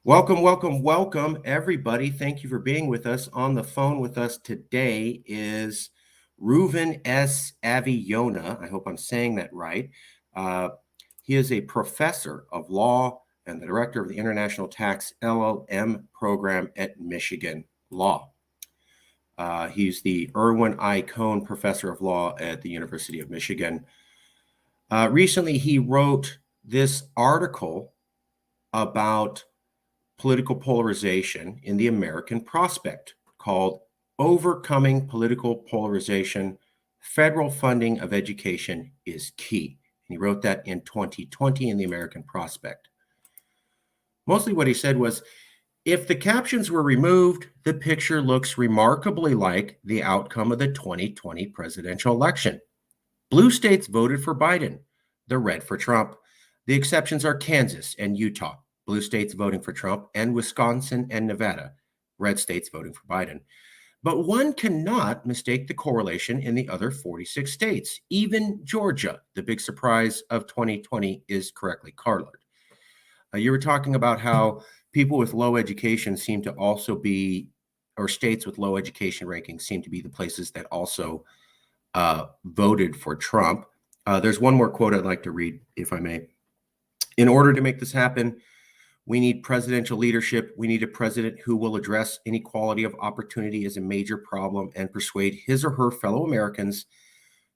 Welcome, welcome, welcome, everybody. Thank you for being with us. On the phone with us today is Reuven S. Avi-Yonah. I hope I'm saying that right. Uh, he is a professor of law and the director of the International Tax LLM program at Michigan Law. He's the Irwin I. Cohn Professor of Law at the University of Michigan. Recently, he wrote this article about political polarization in the American Prospect called Overcoming Political Polarization, Federal Funding of Education is Key. And he wrote that in 2020 in the American Prospect. Mostly what he said was, if the captions were removed, the picture looks remarkably like the outcome of the 2020 presidential election. Blue states voted for Biden. They're red for Trump. The exceptions are Kansas and Utah. Blue states voting for Trump, and Wisconsin and Nevada, red states voting for Biden. But one cannot mistake the correlation in the other 46 states. Even Georgia, the big surprise of 2020, is correctly colored. You were talking about how people with low education seem to also be, or states with low education rankings seem to be the places that also voted for Trump. There's one more quote I'd like to read, if I may. In order to make this happen, we need presidential leadership. We need a president who will address inequality of opportunity as a major problem and persuade his or her fellow Americans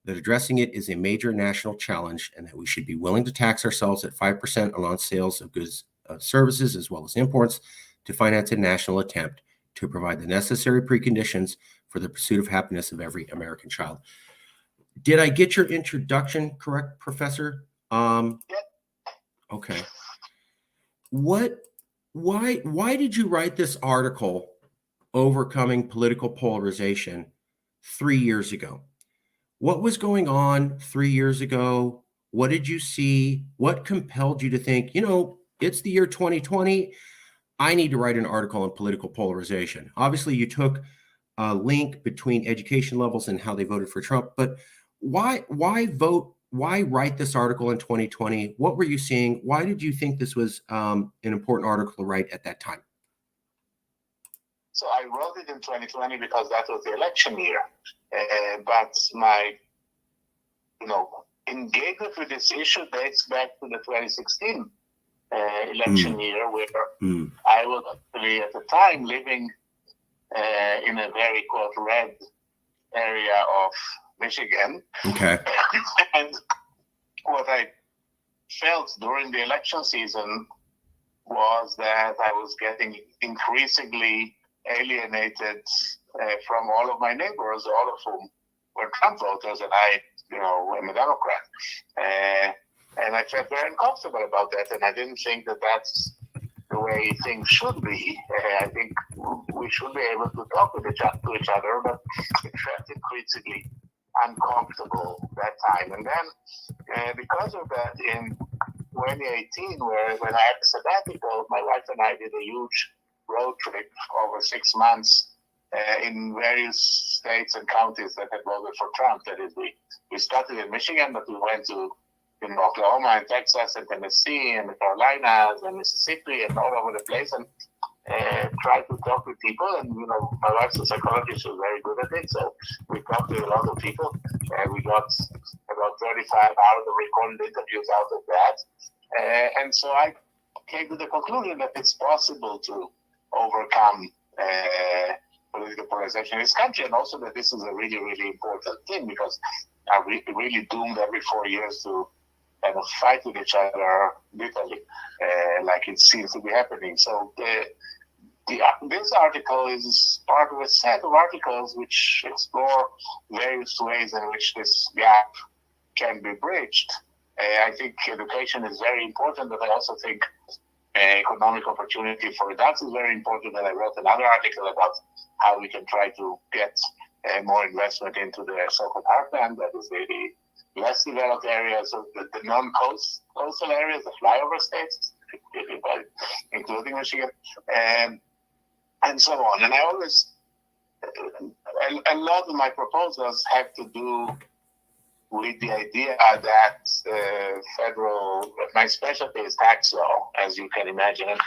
that addressing it is a major national challenge and that we should be willing to tax ourselves at 5% on sales of goods, services, as well as imports to finance a national attempt to provide the necessary preconditions for the pursuit of happiness of every American child. Did I get your introduction correct, Professor? Okay. Why did you write this article, Overcoming Political Polarization, 3 years ago? What was going on 3 years ago? What did you see? What compelled you to think, it's the year 2020, I need to write an article on political polarization? Obviously, you took a link between education levels and how they voted for Trump, but why write this article in 2020? What were you seeing? Why did you think this was an important article to write at that time? So I wrote it in 2020 because that was the election year. But my, engagement with this issue dates back to the 2016 election year, where I was actually at the time living in a very, quote, red area of Michigan. Okay. And what I felt during the election season was that I was getting increasingly alienated from all of my neighbors, all of whom were Trump voters, and I, am a Democrat. And I felt very uncomfortable about that, and I didn't think that that's the way things should be. I think we should be able to talk to each other, but it felt increasingly uncomfortable that time. And then because of that, in 2018, when I had a sabbatical, my wife and I did a huge road trip over 6 months in various states and counties that had voted for Trump. That is, we started in Michigan, but we went to Oklahoma and Texas and Tennessee and the Carolinas and Mississippi and all over the place, and tried to talk with people. And my wife's a psychologist, who's very good at it, so we talked to a lot of people, and we got about 35 hours of recorded interviews out of that. And so I came to the conclusion that it's possible to overcome political polarization in this country, and also that this is a really, really important thing, because are we really doomed every 4 years to kind of fight with each other literally, like it seems to be happening. So this article is part of a set of articles which explore various ways in which this gap can be bridged. I think education is very important, but I also think economic opportunity for adults is very important. And I wrote another article about how we can try to get more investment into the so-called heartland, that is the less developed areas of the non-coastal areas, the flyover states, including Michigan, and so on. And I always, a lot of my proposals have to do with the idea that my specialty is tax law, as you can imagine,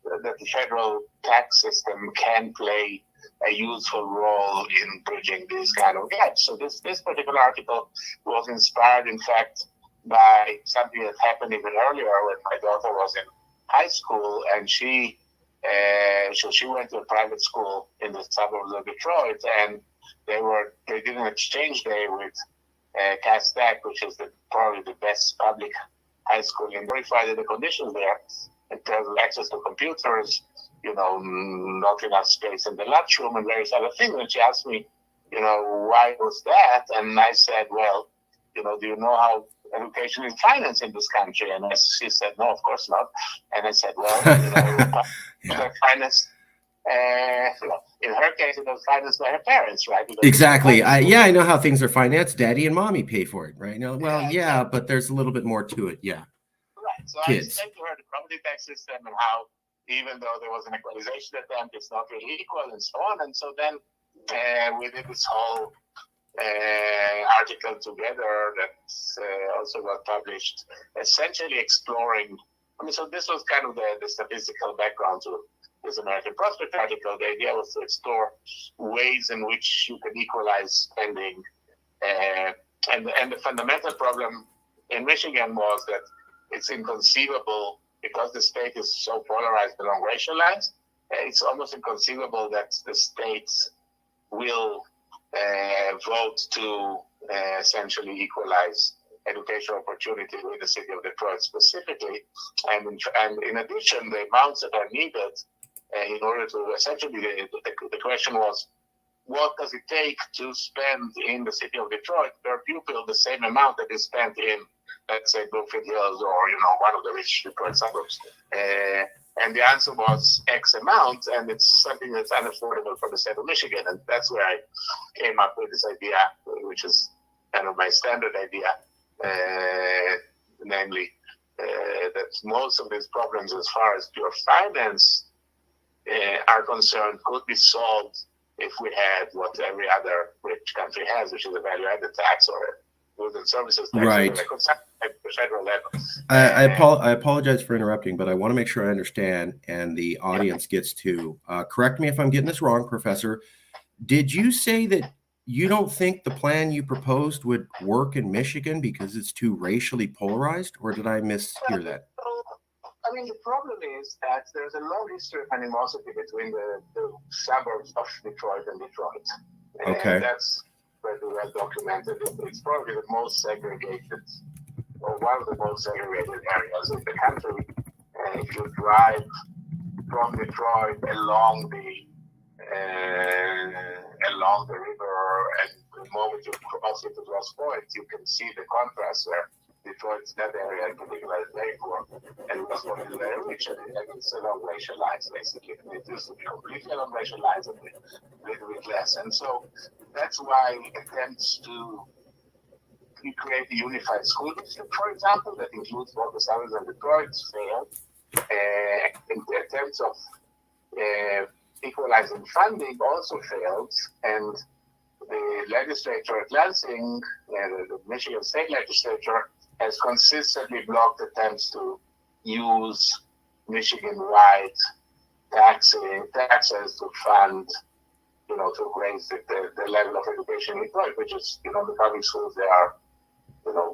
that the federal tax system can play a useful role in bridging these kind of gaps. So this particular article was inspired, in fact, by something that happened even earlier when my daughter was in high school, and she went to a private school in the suburbs of Detroit, and they did an exchange day with Cass Tech, which is probably the best public high school, and verified the conditions there in terms of access to computers, not enough space in the lunchroom and various other things. And she asked me, why was that? And I said, well, do you know how education is financed in this country? And she said, no, of course not. And I said, well, yeah. Financed. In her case, it was financed by her parents, right? Exactly. I know how things are financed. Daddy and mommy pay for it, right? No, well, yeah, but there's a little bit more to it. Yeah. Right. So I explained to her the property tax system and how, even though there was an equalization attempt, it's not really equal and so on. And so then we did this whole article together that also got published, essentially exploring. So this was kind of the statistical background to this American Prospect article. The idea was to explore ways in which you can equalize spending. And the fundamental problem in Michigan was that it's inconceivable, because the state is so polarized along racial lines, it's almost inconceivable that the states will vote to essentially equalize educational opportunity in the city of Detroit specifically. And in addition, the amounts that are needed in order to essentially, the question was, what does it take to spend in the city of Detroit per pupil the same amount that is spent in, let's say, Bloomfield Hills or, one of the rich Detroit suburbs? And the answer was X amount, and it's something that's unaffordable for the state of Michigan. And that's where I came up with this idea, which is kind of my standard idea, namely that most of these problems, as far as pure finance are concerned, could be solved if we had what every other rich country has, which is a value-added tax or a goods and services tax. Right. At the federal level. I apologize for interrupting, but I want to make sure I understand, and the audience gets to correct me if I'm getting this wrong, Professor. Did you say that you don't think the plan you proposed would work in Michigan because it's too racially polarized, or did I mishear that? The problem is that there's a long history of animosity between the suburbs of Detroit and Detroit. Okay. And that's very well documented. It's probably the most segregated, or one of the most segregated areas in the country. And if you drive from Detroit along the river, and the moment you cross into Grosse Pointe, you can see the contrast where Detroit's that area in particular is very poor, and Grosse Pointe is very rich, and it's along racial lines, basically. It used to be completely along racial lines, and a little bit less. And so that's why attempts to create a unified school district, for example, that includes both the suburbs and Detroit, failed. In the attempts of equalizing funding also failed, and the legislature at Lansing, the Michigan State Legislature, has consistently blocked attempts to use Michigan-wide taxes to fund, to raise the level of education in Detroit, which is, the public schools, they are,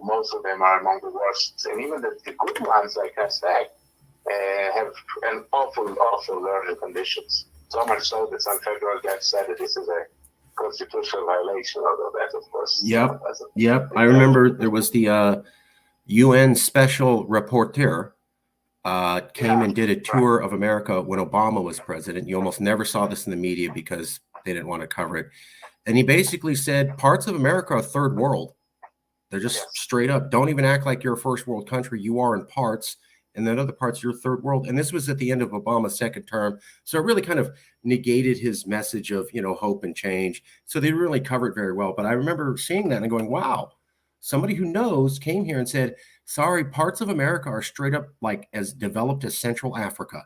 most of them are among the worst. And even the good ones, like Cass Tech, have an awful learning conditions. So much so that some federal judge said that this is a constitutional violation, although that, of course, Yep. I remember there was the UN special rapporteur came and did a tour of America when Obama was president. You almost never saw this in the media because they didn't want to cover it. And he basically said parts of America are third world. They're just straight up, don't even act like you're a first world country. You are in parts, and then other parts you're third world. And this was at the end of Obama's second term. So it really kind of negated his message of, hope and change. So they really covered very well. But I remember seeing that and going, wow, somebody who knows came here and said, sorry, parts of America are straight up like as developed as Central Africa.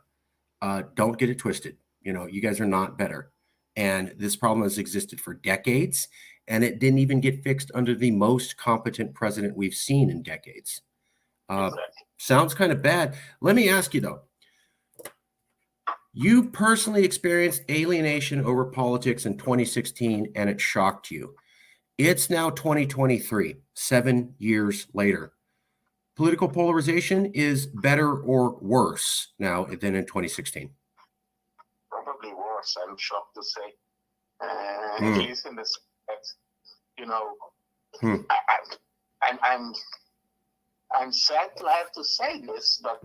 Don't get it twisted. You guys are not better. And this problem has existed for decades, and it didn't even get fixed under the most competent president we've seen in decades. Exactly. Sounds kind of bad. Let me ask you, though. You personally experienced alienation over politics in 2016, and it shocked you. It's now 2023, 7 years later. Political polarization is better or worse now than in 2016? Probably worse, I'm shocked to say. At least in the sense that, you know, I'm sad to have to say this, but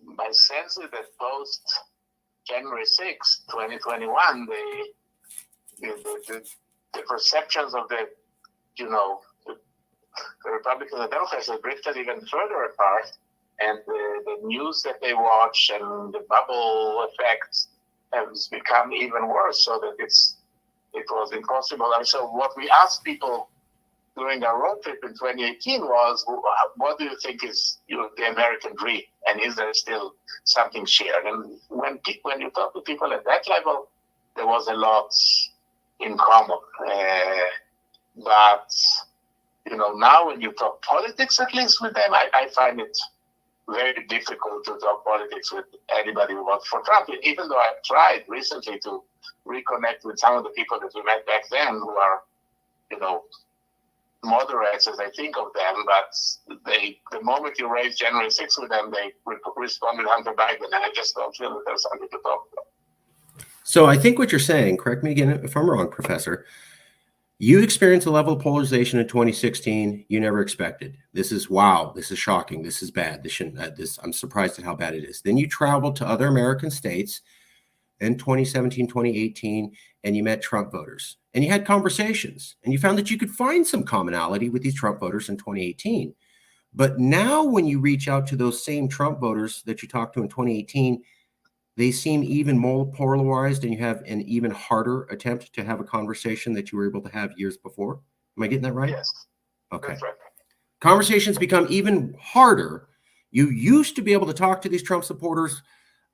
my sense is that post January 6, 2021, the perceptions of the Republicans and Democrats have drifted even further apart, and the news that they watch and the bubble effect has become even worse, so that it was impossible. And so what we asked people during our road trip in 2018 was, what do you think is the American dream? And is there still something shared? And when you talk to people at that level, there was a lot in common. But, now when you talk politics, at least with them, I find it very difficult to talk politics with anybody who votes for Trump, even though I've tried recently to reconnect with some of the people that we met back then who are, moderates as I think of them, but the moment you raise January 6th with them, they respond with Hunter Biden, and I just don't feel that there's something to talk about. So I think what you're saying, correct me again if I'm wrong, Professor, you experienced a level of polarization in 2016 you never expected. This is wow, this is shocking, this is bad, this shouldn't, I'm surprised at how bad it is. Then you traveled to other American states in 2017, 2018, and you met Trump voters. And you had conversations, and you found that you could find some commonality with these Trump voters in 2018. But now when you reach out to those same Trump voters that you talked to in 2018, they seem even more polarized, and you have an even harder attempt to have a conversation that you were able to have years before. Am I getting that right? Yes. Okay. That's right. Conversations become even harder. You used to be able to talk to these Trump supporters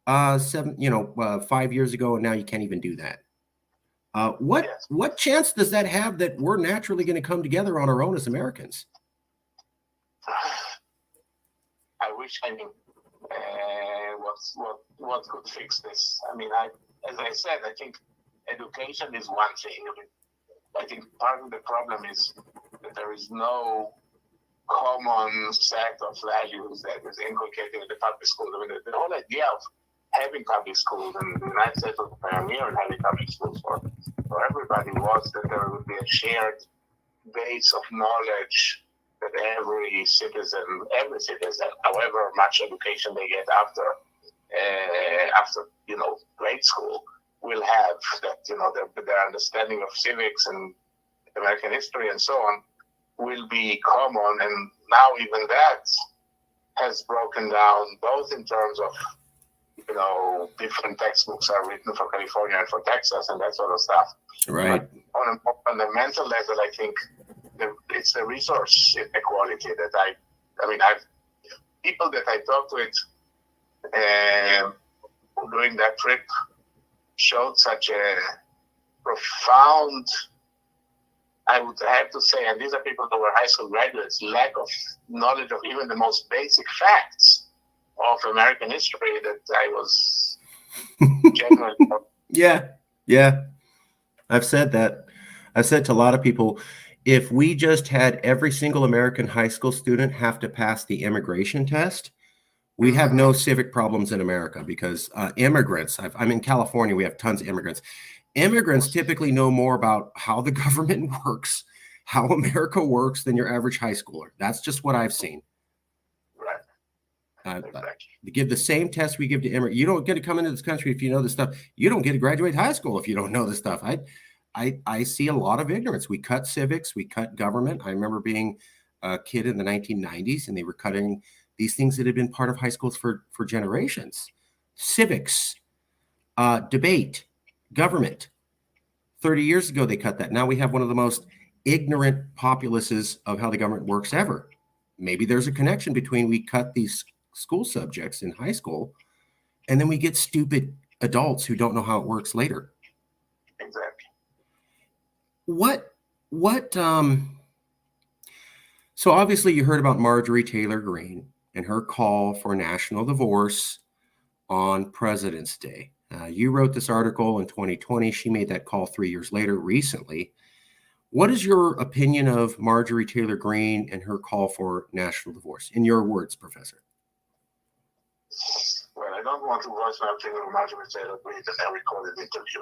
5 years ago, and now you can't even do that. What chance does that have that we're naturally going to come together on our own as Americans? I wish I knew what could fix this. I mean, as I said, I think education is one thing. I think part of the problem is that there is no common set of values that is inculcated in the public school. I mean, the whole idea of having public schools, and the United States was a pioneer in having public schools for everybody, was that there would be a shared base of knowledge that every citizen, however much education they get after grade school, will have, that their understanding of civics and American history and so on will be common. And now even that has broken down, both in terms of different textbooks are written for California and for Texas and that sort of stuff. Right. But on a more fundamental level, I think it's the resource inequality that I've people that I talked with during that trip showed such a profound, I would have to say, and these are people who were high school graduates, lack of knowledge of even the most basic facts of American history that I was genuinely. Yeah. I've said that. I've said to a lot of people, if we just had every single American high school student have to pass the immigration test, we'd have no civic problems in America, because immigrants, I'm in California, we have tons of immigrants. Immigrants typically know more about how the government works, how America works, than your average high schooler. That's just what I've seen. Exactly. To give the same test we give to immigrants. You don't get to come into this country if you know this stuff. You don't get to graduate high school if you don't know this stuff. I see a lot of ignorance. We cut civics, we cut government. I remember being a kid in the 1990s, and they were cutting these things that had been part of high schools for generations. Civics, debate, government. 30 years ago, they cut that. Now we have one of the most ignorant populaces of how the government works ever. Maybe there's a connection between we cut these school subjects in high school, and then we get stupid adults who don't know how it works later. Exactly. what so obviously you heard about Marjorie Taylor Greene and her call for national divorce on President's Day. You wrote this article in 2020. She made that call 3 years later, recently. What is your opinion of Marjorie Taylor Greene and her call for national divorce? In your words, Professor. Well, I don't want to voice my opinion on Marjorie Taylor Greene in a recorded interview.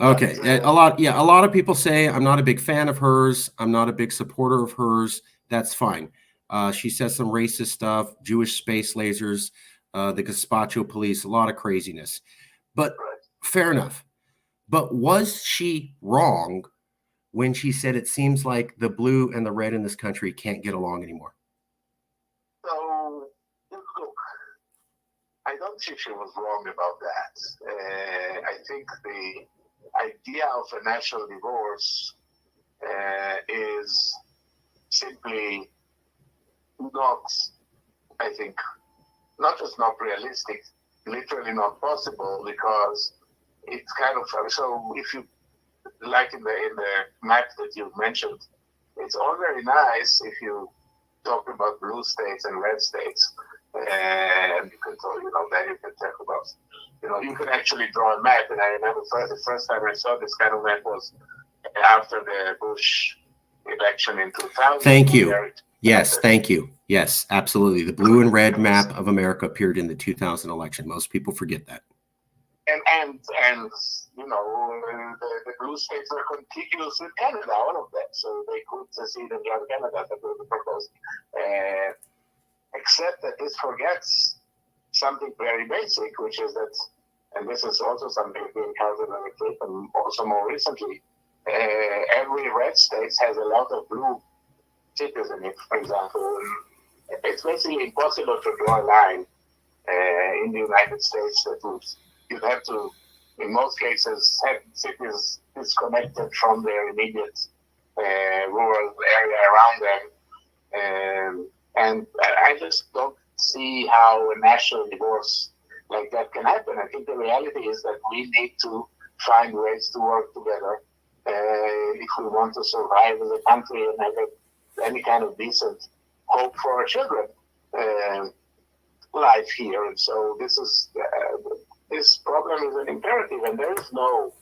Okay, a lot of people say I'm not a big fan of hers. I'm not a big supporter of hers. That's fine. She says some racist stuff, Jewish space lasers, the gazpacho police, a lot of craziness. But fair enough. But was she wrong when she said it seems like the blue and the red in this country can't get along anymore? So, look, I don't think she was wrong about that. I think the idea of a national divorce is simply not, I think, not just not realistic, literally not possible, because it's kind of, so if you, like in the map that you've mentioned, it's all very nice if you talk about blue states and red states, and you can talk, then you can talk about, you can actually draw a map. And I remember the first time I saw this kind of map was after the Bush election in 2000. Thank you. Yes, thank you. Yes, absolutely. The blue and red map of America appeared in the 2000 election. Most people forget that. And the blue states are contiguous with Canada, all of them, so they could secede and join Canada. That was the proposal. Except that this forgets something very basic, which is that, and this is also something we encountered on the trip, and also more recently, every red state has a lot of blue cities in it, for example. It's basically impossible to draw a line in the United States that you'd have to, in most cases, have cities disconnected from their immediate rural area around them. And I just don't see how a national divorce like that can happen. I think the reality is that we need to find ways to work together if we want to survive as a country and have any kind of decent hope for our children life here. And so this problem is an imperative, and there is no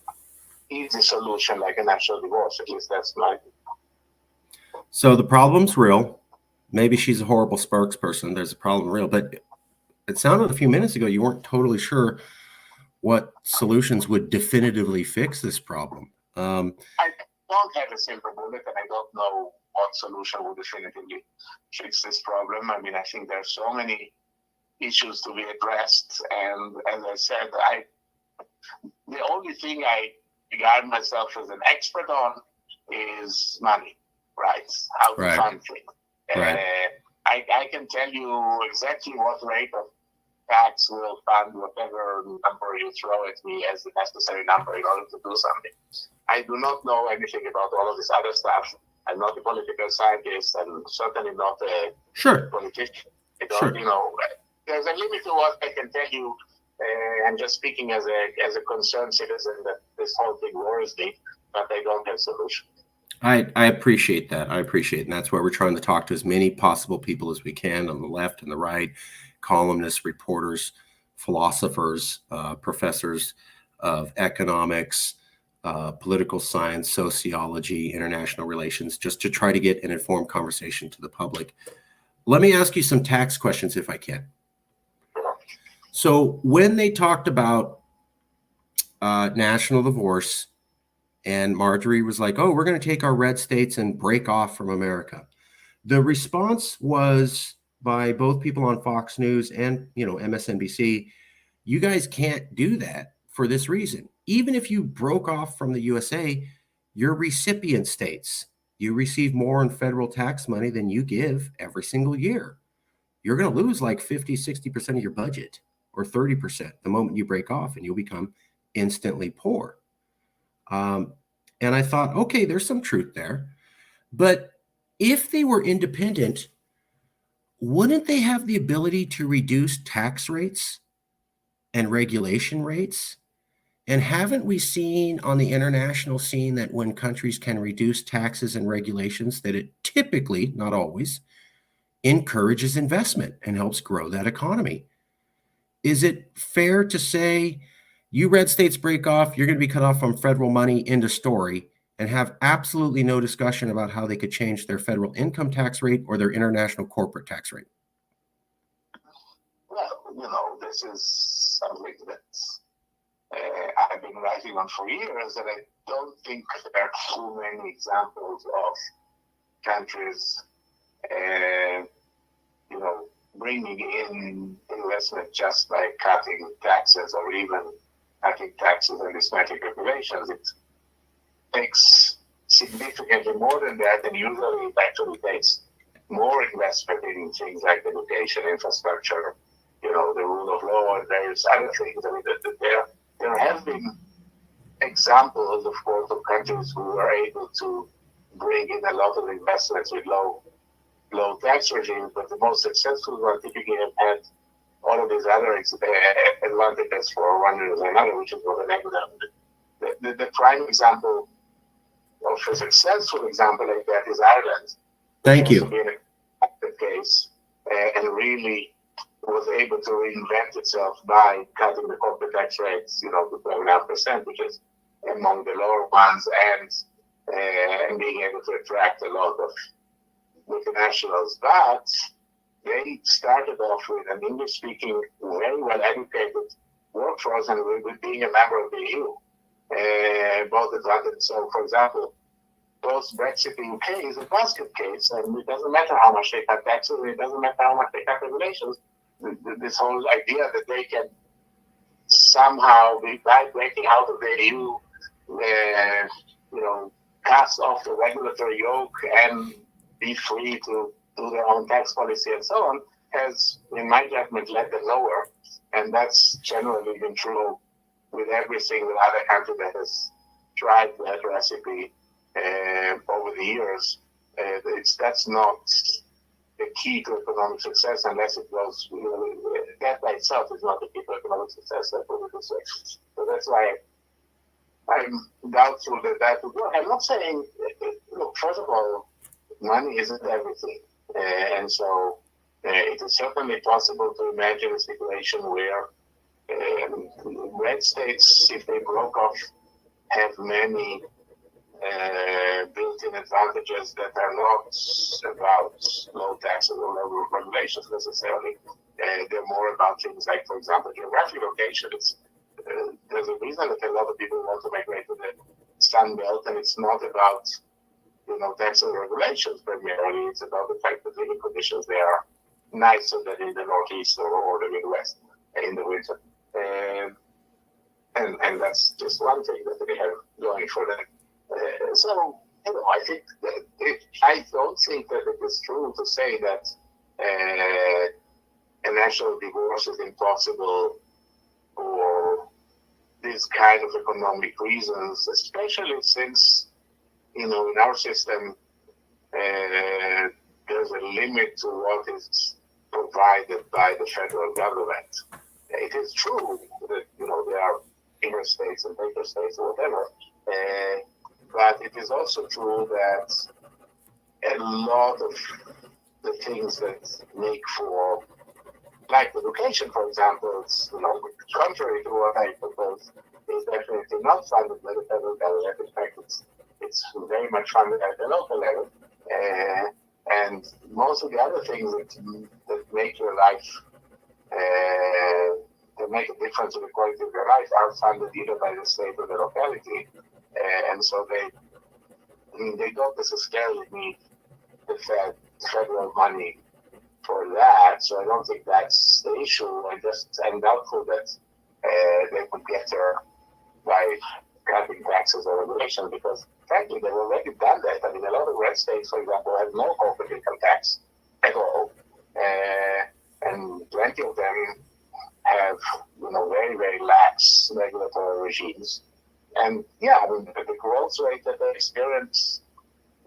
easy solution like a national divorce. At least that's my view. So the problem's real. Maybe she's a horrible spokesperson. There's a problem real, but it sounded a few minutes ago you weren't totally sure what solutions would definitively fix this problem. I don't have a silver bullet, and I don't know what solution would definitively fix this problem. I mean, I think there's so many issues to be addressed, and as I said, the only thing I regard myself as an expert on is money, right? How to fund things. Right. I can tell you exactly what rate of tax will fund whatever number you throw at me as the necessary number in order to do something. I do not know anything about all of this other stuff. I'm not a political scientist, and certainly not a politician. I don't, there's a limit to what I can tell you. I'm just speaking as a concerned citizen that this whole thing worries me, but I don't have a solution. I appreciate that. I appreciate it. And that's why we're trying to talk to as many possible people as we can on the left and the right, columnists, reporters, philosophers, professors of economics, political science, sociology, international relations, just to try to get an informed conversation to the public. Let me ask you some tax questions if I can. So when they talked about national divorce, and Marjorie was like, oh, we're going to take our red states and break off from America, the response was by both people on Fox News and, MSNBC, you guys can't do that for this reason. Even if you broke off from the USA, you're recipient states. You receive more in federal tax money than you give every single year. You're going to lose like 50, 60% of your budget, or 30% the moment you break off, and you'll become instantly poor. And I thought, okay, there's some truth there. But if they were independent, wouldn't they have the ability to reduce tax rates and regulation rates And haven't we seen on the international scene that when countries can reduce taxes and regulations, that it typically, not always, encourages investment and helps grow that economy? Is it fair to say you red states break off, you're going to be cut off from federal money, end of story, and have absolutely no discussion about how they could change their federal income tax rate or their international corporate tax rate? Well, this is something that I've been writing on for years, and I don't think there are too many examples of countries, bringing in investment just by cutting taxes or even cutting taxes and systematic regulations. It takes significantly more than that, and usually it actually takes more investment in things like education, infrastructure, the rule of law, and various other things. I mean, there have been examples, of course, of countries who were able to bring in a lot of investments with low tax regimes, but the most successful ones typically have had all of these other advantages for one reason or another, which is what I negative. The prime example of a successful example like that is Ireland. Thank you. Been a case and really was able to reinvent itself by cutting the corporate tax rates, to 12.5%, which is among the lower ones, and being able to attract a lot of multinationals. But they started off with an English-speaking, very well-educated workforce, and with being a member of the EU, both advantages. So, for example, post-Brexit, the UK is a basket case, and it doesn't matter how much they cut taxes, it doesn't matter how much they cut regulations. This whole idea that they can somehow, by breaking out of the EU, cast off the regulatory yoke and be free to do their own tax policy and so on, has, in my judgment, led them nowhere. And that's generally been true with every single other country that has tried that recipe over the years. That's not the key to economic success unless it goes, that by itself is not the key to economic success. So that's why I'm doubtful that would work. I'm not saying, look, first of all, money isn't everything. And so it is certainly possible to imagine a situation where red states, if they broke off, have many built-in advantages that are not about low taxes or low regulations necessarily. They're more about things like, for example, geographic locations. There's a reason that a lot of people want to migrate to the Sun Belt, and it's not about taxes and regulations primarily. It's about the fact that living conditions there are nicer than in the Northeast or the Midwest in the winter. And that's just one thing that they have going for them. So, I think that I don't think that it is true to say that a national divorce is impossible for these kind of economic reasons, especially since, in our system, there's a limit to what is provided by the federal government. It is true that, there are inner states and paper states or whatever, but it is also true that a lot of the things that make for, like education, for example, it's, contrary to what I propose, is definitely not funded by the federal government. In fact, it's very much funded at the local level. And most of the other things that make your life, that make a difference in the quality of your life are funded either by the state or the locality. And so they don't necessarily need the federal money for that. So I don't think that's the issue. I'm doubtful that they could get there by cutting taxes or regulations, because frankly, they've already done that. I mean, a lot of red states, for example, have no corporate income tax at all. And plenty of them have, very, very lax regulatory regimes. And the growth rate that they experience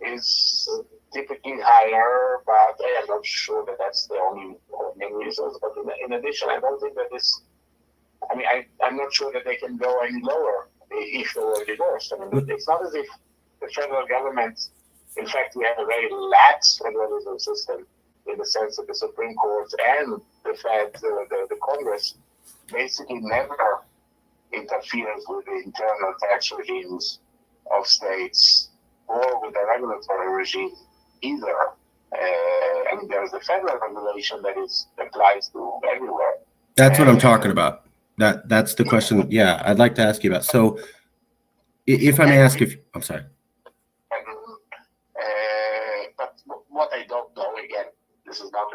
is typically higher, but I am not sure that that's the only main reasons. But in addition, I don't think that I I'm not sure that they can go any lower if they were divorced. I mean, it's not as if the federal government, in fact, we have a very lax federalism system in the sense that the Supreme Court and the Fed, the Congress, basically never interferes with the internal tax regimes of states or with the regulatory regime either. I mean, there's the federal regulation that applies to everywhere. That's what I'm talking about. That's the question. Yeah, I'd like to ask you about. So, if I may ask, I'm sorry. But what I don't know, again, this is not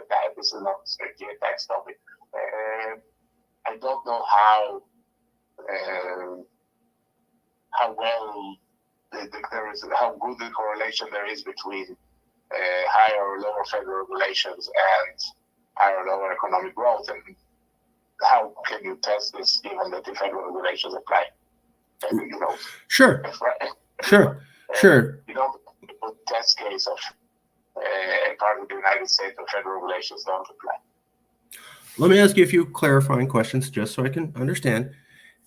strictly a tax topic. I don't know how well how good the correlation there is between higher or lower federal regulations and higher or lower economic growth, and how can you test this given that the federal regulations apply? You know, Sure. You don't put test case of a part of the United States or federal regulations don't apply. Let me ask you a few clarifying questions just so I can understand.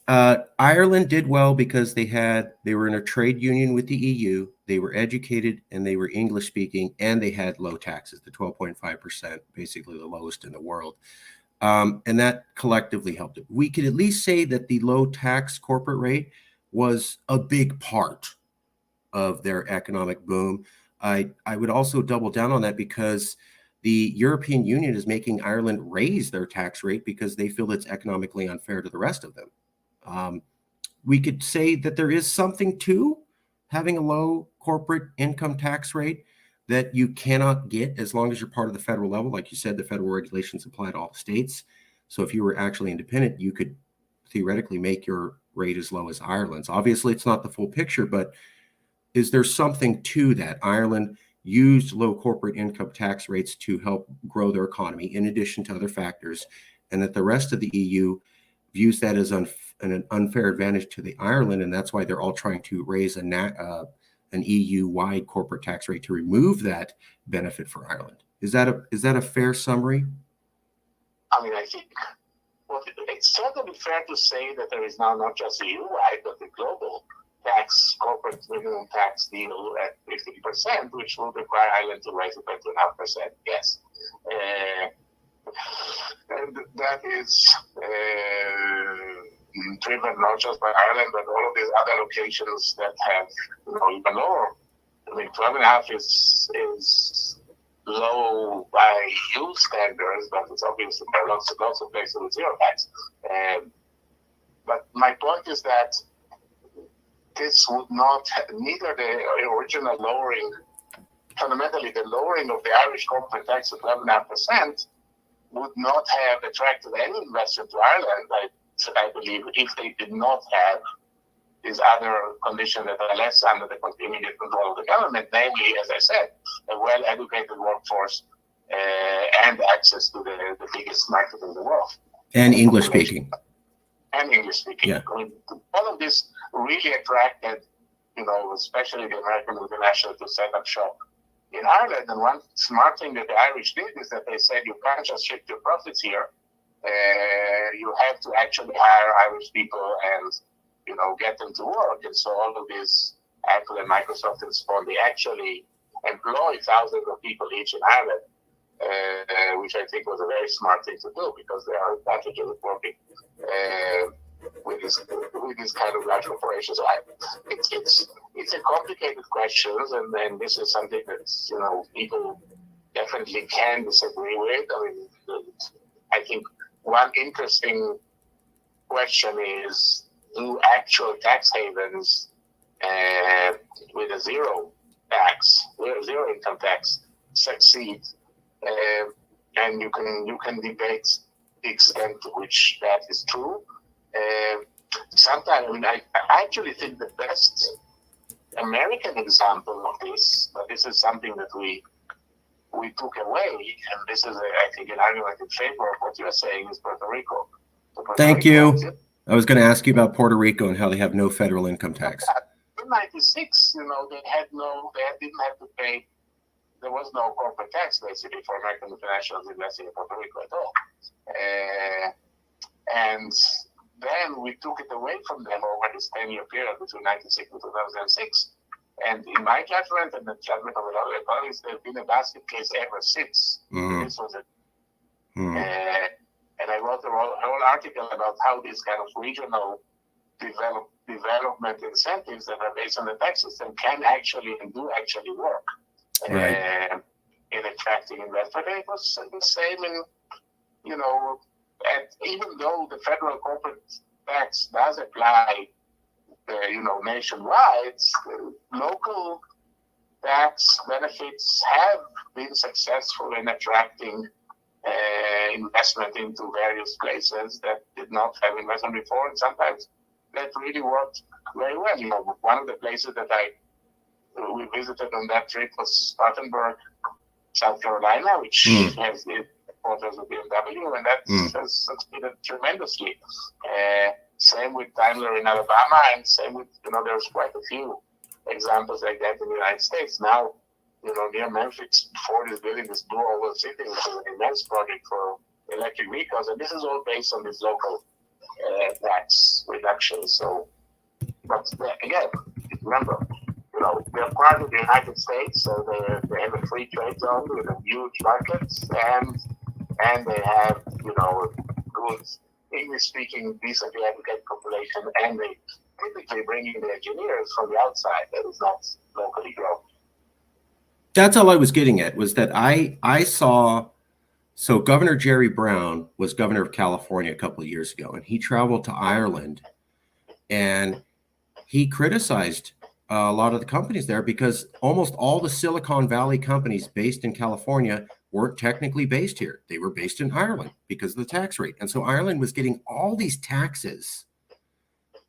Ireland did well because they were in a trade union with the EU, they were educated, and they were English speaking, and they had low taxes, the 12.5%, basically the lowest in the world. And that collectively helped it. We could at least say that the low tax corporate rate was a big part of their economic boom. I would also double down on that because the European Union is making Ireland raise their tax rate because they feel it's economically unfair to the rest of them. We could say that there is something to having a low corporate income tax rate that you cannot get as long as you're part of the federal level. Like you said, the federal regulations apply to all the states. So if you were actually independent, you could theoretically make your rate as low as Ireland's. Obviously, it's not the full picture, but is there something to that? Ireland used low corporate income tax rates to help grow their economy in addition to other factors, and that the rest of the EU views that as an unfair advantage to the Ireland, and that's why they're all trying to raise an EU-wide corporate tax rate to remove that benefit for Ireland. Is that a fair summary? I mean, I think it's certainly fair to say that there is now not just EU-wide, but the global tax, corporate minimum tax deal at 15%, which will require Ireland to raise it by 2.5%. Yes. And that is driven not just by Ireland, but all of these other locations that have even lower. I mean, 12.5 is low by EU standards, but it's obviously there are lots of places with zero tax. But my point is that this would not, neither the original lowering, fundamentally the lowering of the Irish corporate tax to 12.5% would not have attracted any investor to Ireland, I believe, if they did not have these other conditions that are less under the immediate control of the government, namely, as I said, a well-educated workforce and access to the biggest market in the world. And English speaking. And English speaking. Yeah. I mean, all of this really attracted, especially the American multinationals to set up shop in Ireland. And one smart thing that the Irish did is that they said, you can't just shift your profits here. You have to actually hire Irish people and, get them to work. And so all of these, Apple and Microsoft and so on, they actually employ thousands of people each in Ireland, which I think was a very smart thing to do because there are advantages of working with this kind of large corporations. So it's a complicated question, and then this is something that people definitely can disagree with. I mean, I think one interesting question is: do actual tax havens with a zero income tax succeed? And you can debate the extent to which that is true. Sometimes, I actually think the best American example of this, but this is something that we took away, and this is, I think, an argument in favor of what you are saying, is Puerto Rico. Thank you. I was going to ask you about Puerto Rico and how they have no federal income tax. In '96, they didn't have to pay. There was no corporate tax basically for American multinationals investing in Puerto Rico at all. And then we took it away from them over this 10-year period between 1996 and 2006. And in my judgment and the judgment of a lot of economists, there's been a basket case ever since. This was it. And I wrote a whole article about how these kind of regional development incentives that are based on the tax system can actually and do actually work in attracting investment. And it was the same in, and even though the federal corporate tax does apply, nationwide, local tax benefits have been successful in attracting investment into various places that did not have investment before, and sometimes that really worked very well. One of the places that we visited on that trip was Spartanburg, South Carolina, which has the headquarters of BMW, and that has succeeded tremendously. Same with Daimler in Alabama, and same with, there's quite a few examples like that in the United States. Now, near Memphis, Ford is building this Blue Oval City, which is an immense project for electric vehicles, and this is all based on these local tax reductions. So, but again, remember, they're part of the United States, so they have a free trade zone with a huge market, and they have, good English-speaking, decently educated population, and they typically bring in the engineers from the outside that is not locally grown. That's all I was getting at, was that I saw, so Governor Jerry Brown was governor of California a couple of years ago, and he traveled to Ireland, and he criticized a lot of the companies there because almost all the Silicon Valley companies based in California weren't technically based here. They were based in Ireland because of the tax rate. And so Ireland was getting all these taxes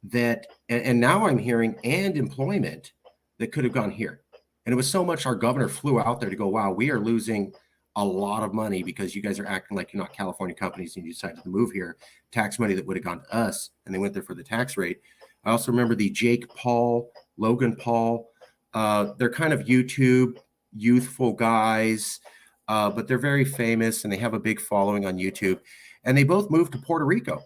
that, and now I'm hearing, and employment that could have gone here. And it was so much our governor flew out there to go, wow, we are losing a lot of money because you guys are acting like you're not California companies and you decided to move here. Tax money that would have gone to us, and they went there for the tax rate. I also remember the Jake Paul, Logan Paul. They're kind of YouTube youthful guys, but they're very famous and they have a big following on YouTube. And they both moved to Puerto Rico.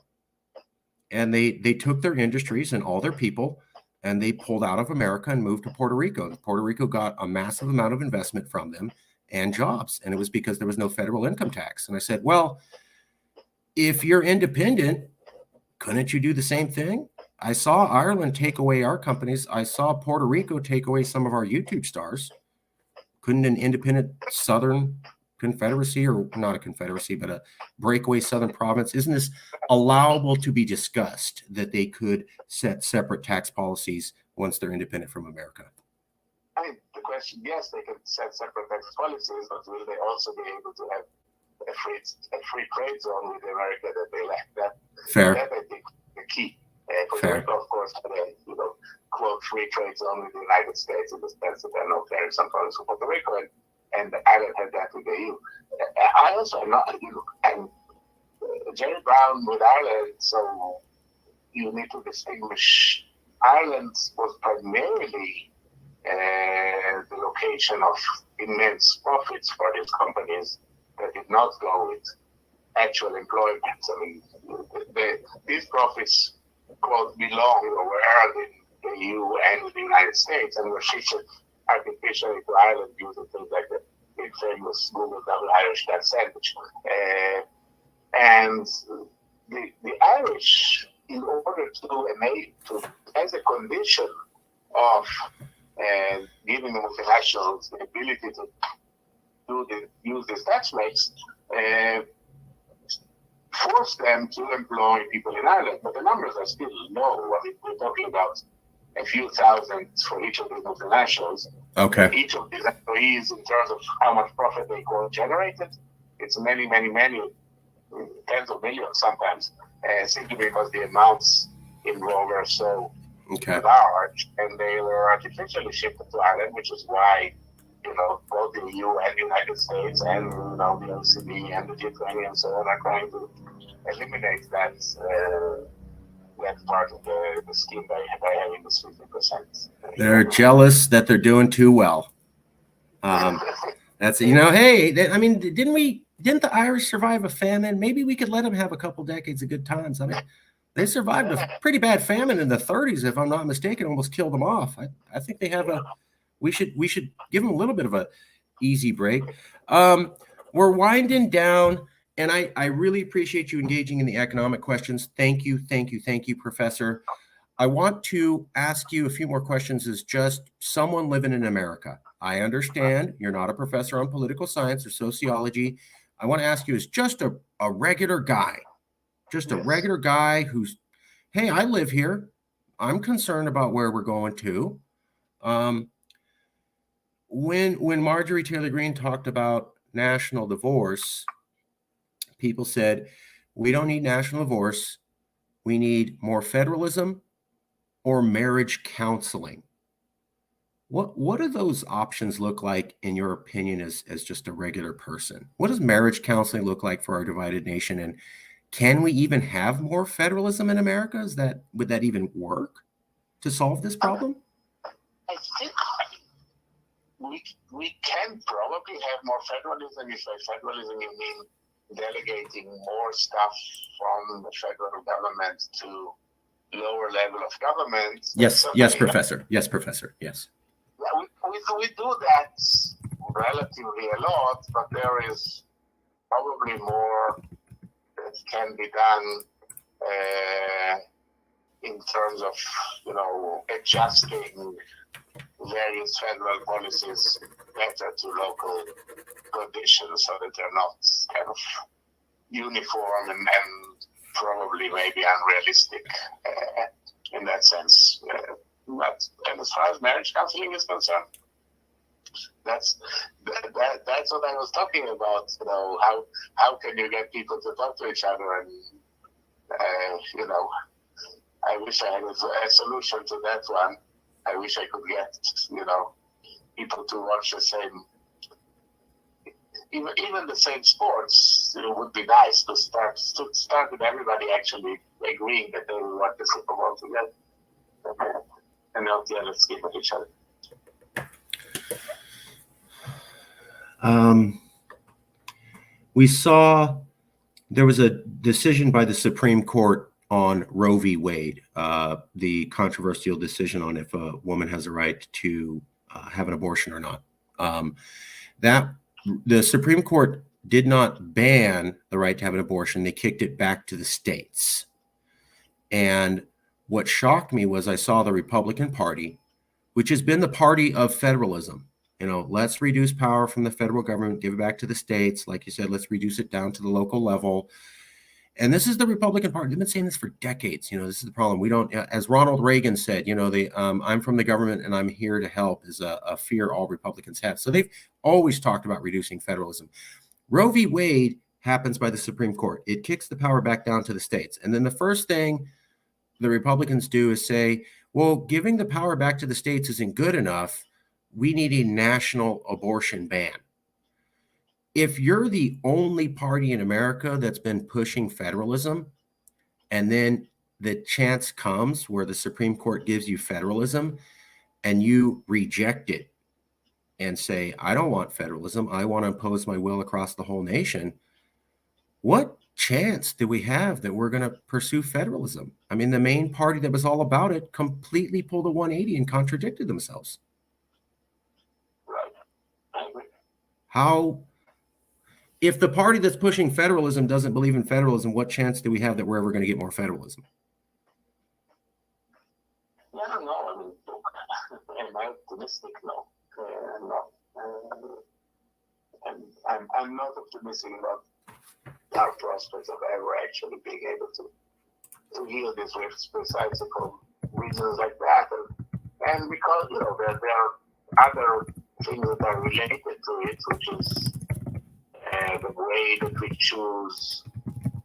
And they took their industries and all their people, and they pulled out of America and moved to Puerto Rico. And Puerto Rico got a massive amount of investment from them and jobs. And it was because there was no federal income tax. And I said, well, if you're independent, couldn't you do the same thing? I saw Ireland take away our companies. I saw Puerto Rico take away some of our YouTube stars. Couldn't an independent Southern Confederacy, or not a confederacy, but a breakaway Southern province, isn't this allowable to be discussed, that they could set separate tax policies once they're independent from America? I mean, the question, yes, they can set separate tax policies, but will they also be able to have a free trade zone with America that they lack? Fair. That I think is the key. Puerto Rico, of course, had a quote free trade zone with the United States in the sense that there are no tariffs on products from Puerto Rico, and Ireland had that with the EU. I also am not, and Jerry Brown with Ireland, so you need to distinguish. Ireland was primarily the location of immense profits for these companies that did not go with actual employment. I mean, these profits, quote, belong or were earned in the EU and in the United States, and were shifted artificially to Ireland using things like the big famous Google double Irish tax sandwich. And the Irish, in order to as a condition of giving the multinationals the ability to use these tax rates, force them to employ people in Ireland. But the numbers are still low. I mean, we're talking about a few thousand for each of these multinationals. Okay. Each of these employees, in terms of how much profit they generated, it's many, many, many, tens of millions sometimes, simply because the amounts involved are so large, and they were artificially shifted to Ireland, which is why, both the EU and the United States and, the OECD and the G20 and so on are trying to eliminate that part of the scheme by having this 50%. They're jealous that they're doing too well. That's, hey, didn't the Irish survive a famine? Maybe we could let them have a couple decades of good times. I mean, They survived a pretty bad famine in the 30s, if I'm not mistaken, almost killed them off. I think they have a. We should give them a little bit of a easy break. We're winding down, and I really appreciate you engaging in the economic questions. Thank you, Professor. I want to ask you a few more questions as just someone living in America. I understand you're not a professor on political science or sociology. I want to ask you as just a regular guy, just a regular guy who's, hey, I live here. I'm concerned about where we're going to. When Marjorie Taylor Greene talked about national divorce, people said, we don't need national divorce. We need more federalism or marriage counseling. What do those options look like in your opinion as just a regular person? What does marriage counseling look like for our divided nation? And can we even have more federalism in America? Would that even work to solve this problem? I think we can probably have more federalism. If by federalism you mean delegating more stuff from the federal government to lower level of government. Yes, Professor. Yes, Professor. Yes. We do that relatively a lot, but there is probably more that can be done in terms of, adjusting various federal policies better to local conditions so that they're not kind of uniform and probably maybe unrealistic in that sense. And as far as marriage counseling is concerned, that's what I was talking about. How can you get people to talk to each other? And I wish I had a solution to that one. I wish I could get people to watch the same, even the same sports. It would be nice to start with everybody actually agreeing that they want the Super Bowl together. And not the others skip at each other. We saw there was a decision by the Supreme Court on Roe v. Wade, the controversial decision on if a woman has a right to have an abortion or not. That the Supreme Court did not ban the right to have an abortion. They kicked it back to the states. And what shocked me was I saw the Republican Party, which has been the party of federalism. Let's reduce power from the federal government, give it back to the states. Like you said, let's reduce it down to the local level. And this is the Republican Party. They've been saying this for decades. This is the problem. We don't, as Ronald Reagan said, I'm from the government and I'm here to help is a fear all Republicans have. So they've always talked about reducing federalism. Roe v. Wade happens by the Supreme Court. It kicks the power back down to the states. And then the first thing the Republicans do is say, well, giving the power back to the states isn't good enough. We need a national abortion ban. If you're the only party in America that's been pushing federalism, and then the chance comes where the Supreme Court gives you federalism and you reject it and say, I don't want federalism, I want to impose my will across the whole nation, what chance do we have that we're going to pursue federalism? I mean, the main party that was all about it completely pulled a 180 and contradicted themselves. Right. I agree. If the party that's pushing federalism doesn't believe in federalism, what chance do we have that we're ever going to get more federalism? I don't know. Am I optimistic? No. I'm not optimistic about our prospects of ever actually being able to heal these rifts precisely for reasons like that. And because, there are other things that are related to it, which is the way that we choose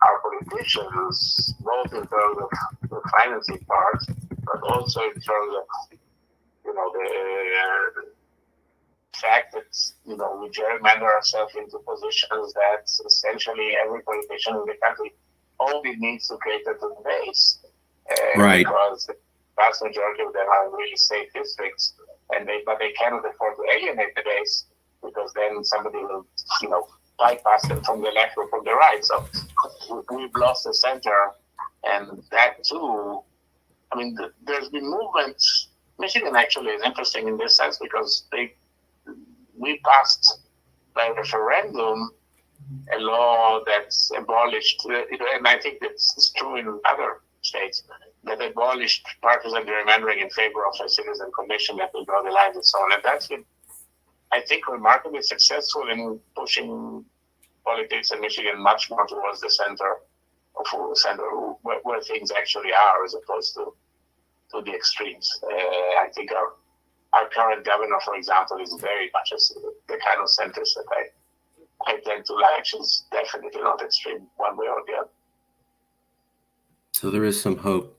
our politicians, both in terms of the financing part, but also in terms of, the fact that, we gerrymander ourselves into positions that essentially every politician in the country only needs to cater to the base. Right. Because the vast majority of them are really safe districts, but they cannot afford to alienate the base because then somebody will, bypass them from the left or from the right. So we've lost the center And that too, I mean, there's been movements. Michigan actually is interesting in this sense because we passed by referendum a law that's abolished, and I think it's true in other states, that abolished partisan gerrymandering in favor of a citizen commission that will draw the lines and so on. And that's been, I think, remarkably successful in pushing politics in Michigan much more towards the center where things actually are, as opposed to the extremes. I think our current governor, for example, is very much the kind of centrist that I tend to like. She's definitely not extreme one way or the other. So there is some hope.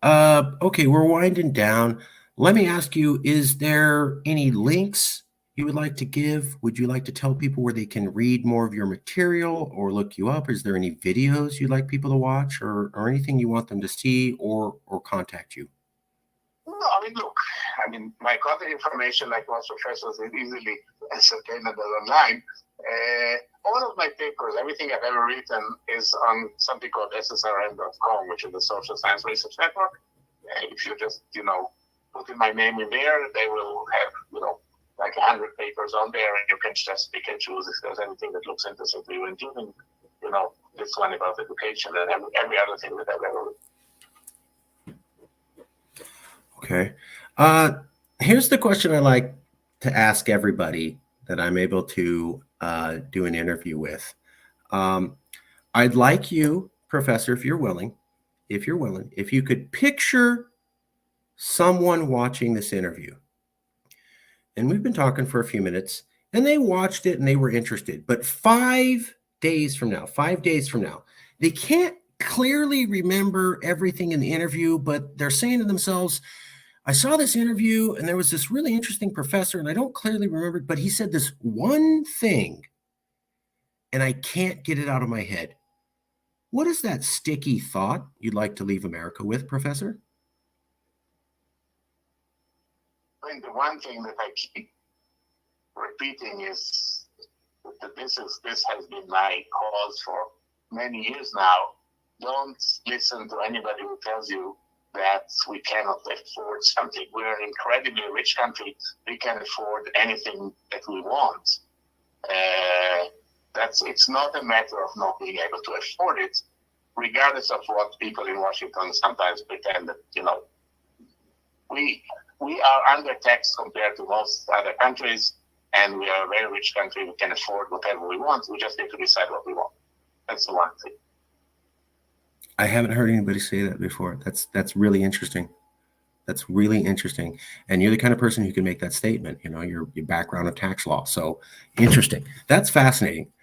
Okay, we're winding down. Let me ask you, is there any links you would like to give? Would you like to tell people where they can read more of your material or look you up? Is there any videos you'd like people to watch or anything you want them to see or contact you? No, look, my contact information, like most professors, is easily ascertainable online. All of my papers, everything I've ever written, is on something called ssrn.com, which is the Social Science Research Network. If you just, put in my name in there, they will have, like 100 papers on there, and you can just pick and choose if there's anything that looks interesting to you, including, this one about education and every other thing that I've ever written. Okay. Here's the question I like to ask everybody that I'm able to do an interview with. I'd like you, Professor, if you're willing, if you could picture someone watching this interview. And we've been talking for a few minutes, and they watched it and they were interested. But 5 days from now, they can't clearly remember everything in the interview, but they're saying to themselves, I saw this interview and there was this really interesting professor, and I don't clearly remember, but he said this one thing and I can't get it out of my head. What is that sticky thought you'd like to leave America with, Professor? The one thing that I keep repeating is that this has been my cause for many years now. Don't listen to anybody who tells you that we cannot afford something. We're an incredibly rich country. We can afford anything that we want. It's not a matter of not being able to afford it, regardless of what people in Washington sometimes pretend that, we are undertaxed compared to most other countries, and we are a very rich country. We can afford whatever we want. We just need to decide what we want. That's the one thing. I haven't heard anybody say that before. That's really interesting. That's really interesting. And you're the kind of person who can make that statement, your background in tax law. So interesting. That's fascinating.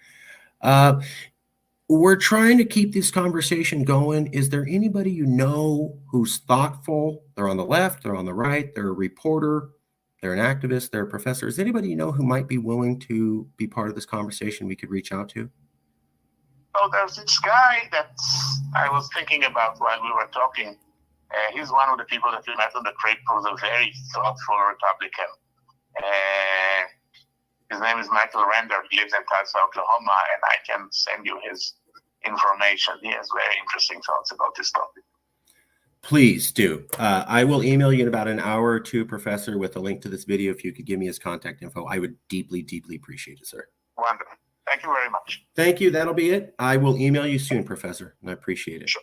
We're trying to keep this conversation going. Is there anybody who's thoughtful? They're on the left, they're on the right, they're a reporter, they're an activist, they're a professor. Is anybody who might be willing to be part of this conversation we could reach out to? Oh, there's this guy that I was thinking about while we were talking. He's one of the people that we met on the trip who's a very thoughtful Republican. His name is Michael Render. He lives in Tulsa, Oklahoma, and I can send you his information. He has very interesting thoughts about this topic. Please do. I will email you in about an hour or two, Professor, with a link to this video. If you could give me his contact info, I would deeply, deeply appreciate it, sir. Wonderful. Thank you very much. Thank you. That'll be it. I will email you soon, Professor, and I appreciate it. Sure.